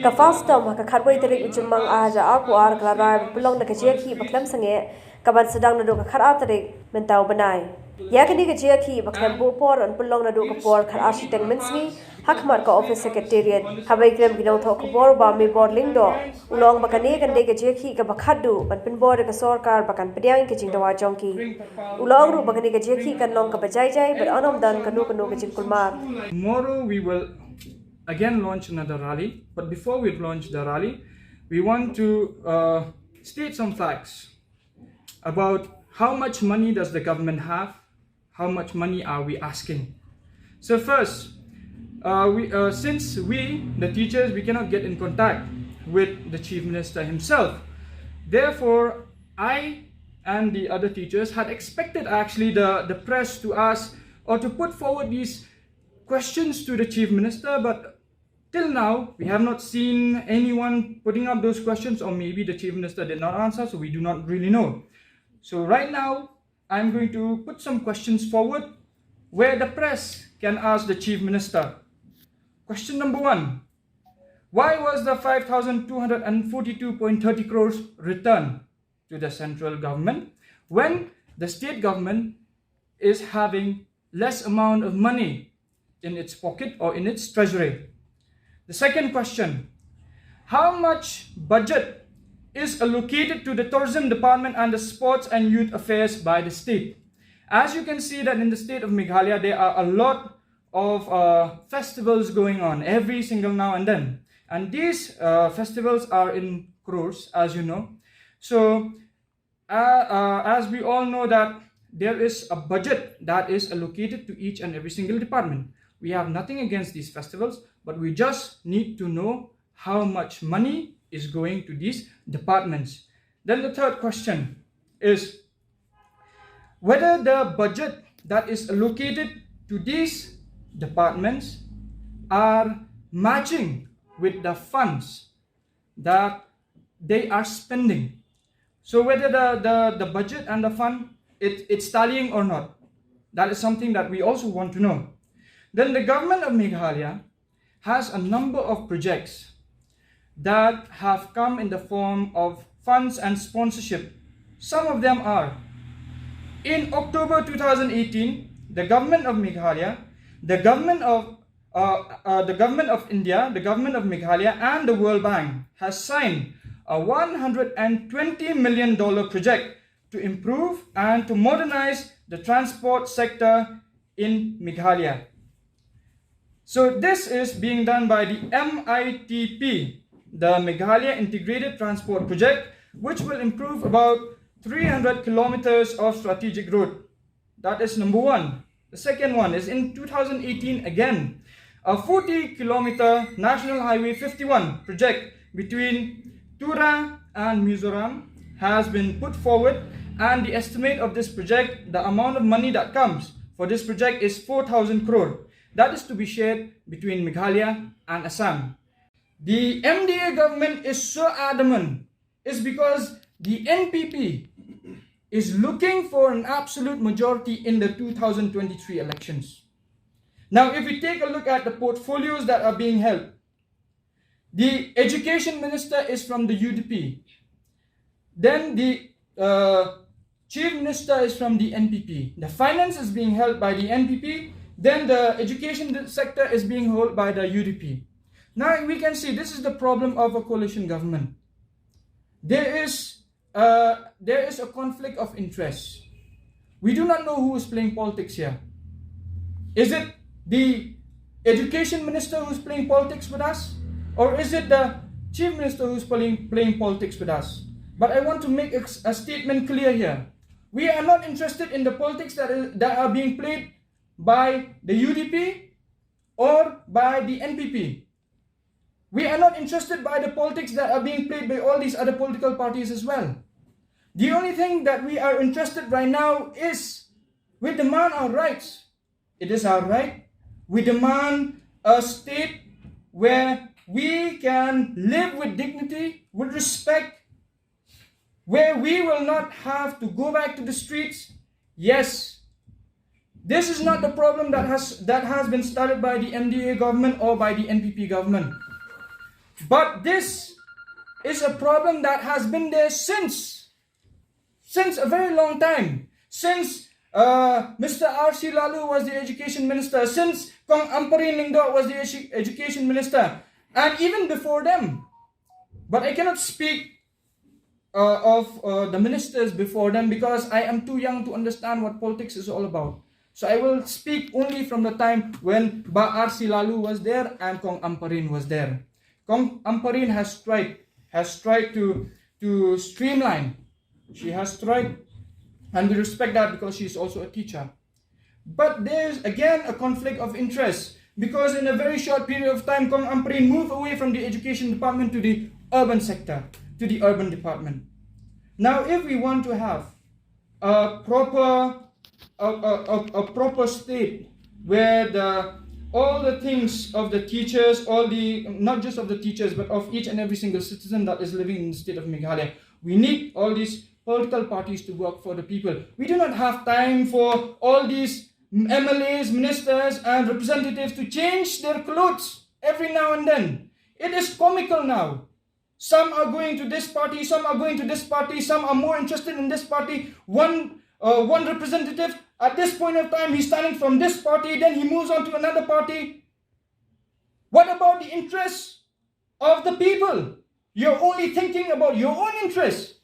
ka Fastom ka khatboi tarik uchumang aja akuar klarai pelong na Jingiakhih Khlem Sangeh kaban Sdang na do ka khara tarik mentau banai yakini Jingiakhih Khlem bopor an pelong na do ka por khar architect mensni hakmar ka office secretariat habai krem ginau tho ka bor ba me bor ling do ulong bakane kan de Jingiakhih ka bakhadu ban pin bor ka sarkar bakan pediang ke jingdawa jongki ulong ru bakane Jingiakhih kan long ka bajai jai ber anom dan kanu ka jingkulmar. Tomorrow we will again launch another rally, but before we launch the rally, we want to state some facts about how much money does the government have, how much money are we asking. So first, since we, the teachers, we cannot get in contact with the Chief Minister himself, therefore I and the other teachers had expected actually the press to ask or to put forward these questions to the Chief Minister, but till now, we have not seen anyone putting up those questions, or maybe the Chief Minister did not answer, so we do not really know. So right now, I'm going to put some questions forward where the press can ask the Chief Minister. Question number 1. Why was the 5,242.30 crores returned to the central government when the state government is having less amount of money in its pocket or in its treasury? The second question, how much budget is allocated to the tourism department and the sports and youth affairs by the state? As you can see that in the state of Meghalaya, there are a lot of festivals going on every single now and then. And these festivals are in crores, as you know. So, as we all know that there is a budget that is allocated to each and every single department. We have nothing against these festivals, but we just need to know how much money is going to these departments. Then the third question is whether the budget that is allocated to these departments are matching with the funds that they are spending. So whether the budget and the fund, it's tallying or not. That is something that we also want to know. Then the government of Meghalaya has a number of projects that have come in the form of funds and sponsorship. Some of them are: in October 2018, the government of Meghalaya, the government of India, the government of Meghalaya and the World Bank has signed a $120 million project to improve and to modernize the transport sector in Meghalaya. So this is being done by the MITP, the Meghalaya Integrated Transport Project, which will improve about 300 kilometers of strategic road. That is number 1. The second one is in 2018 again, a 40-kilometer National Highway 51 project between Tura and Mizoram has been put forward, and the estimate of this project, the amount of money that comes for this project is 4,000 crore. That is to be shared between Meghalaya and Assam. The MDA government is so adamant is because the NPP is looking for an absolute majority in the 2023 elections. Now, if we take a look at the portfolios that are being held, the education minister is from the UDP. Then the chief minister is from the NPP. The finance is being held by the NPP. Then the education sector is being held by the UDP. Now we can see this is the problem of a coalition government. There is a conflict of interest. We do not know who is playing politics here. Is it the education minister who is playing politics with us? Or is it the chief minister who is playing politics with us? But I want to make a statement clear here. We are not interested in the politics that are being played by the UDP or by the NPP. We are not interested by the politics that are being played by all these other political parties as well. The only thing that we are interested right now is we demand our rights. It is our right. We demand a state where we can live with dignity, with respect, where we will not have to go back to the streets. Yes, this is not the problem that has been started by the MDA government or by the NPP government. But this is a problem that has been there since a very long time. Since Mr. R.C. Lalu was the education minister, since Kong Amparin Lingdo was the education minister, and even before them. But I cannot speak of the ministers before them because I am too young to understand what politics is all about. So I will speak only from the time when Ba R.C. Lalu was there and Kong Amparin was there. Kong Amparin has tried to streamline. She has tried, and we respect that because she is also a teacher. But there is again a conflict of interest because in a very short period of time, Kong Amparin moved away from the education department to the urban sector, to the urban department. Now, if we want to have a proper state where all the things of the teachers, not just of the teachers, but of each and every single citizen that is living in the state of Meghalaya, we need all these political parties to work for the people. We do not have time for all these MLAs, ministers, and representatives to change their clothes every now and then. It is comical now. Some are going to this party, some are going to this party, some are more interested in this party. One representative at this point of time, he's standing from this party, then he moves on to another party. What about the interests of the people? You're only thinking about your own interests.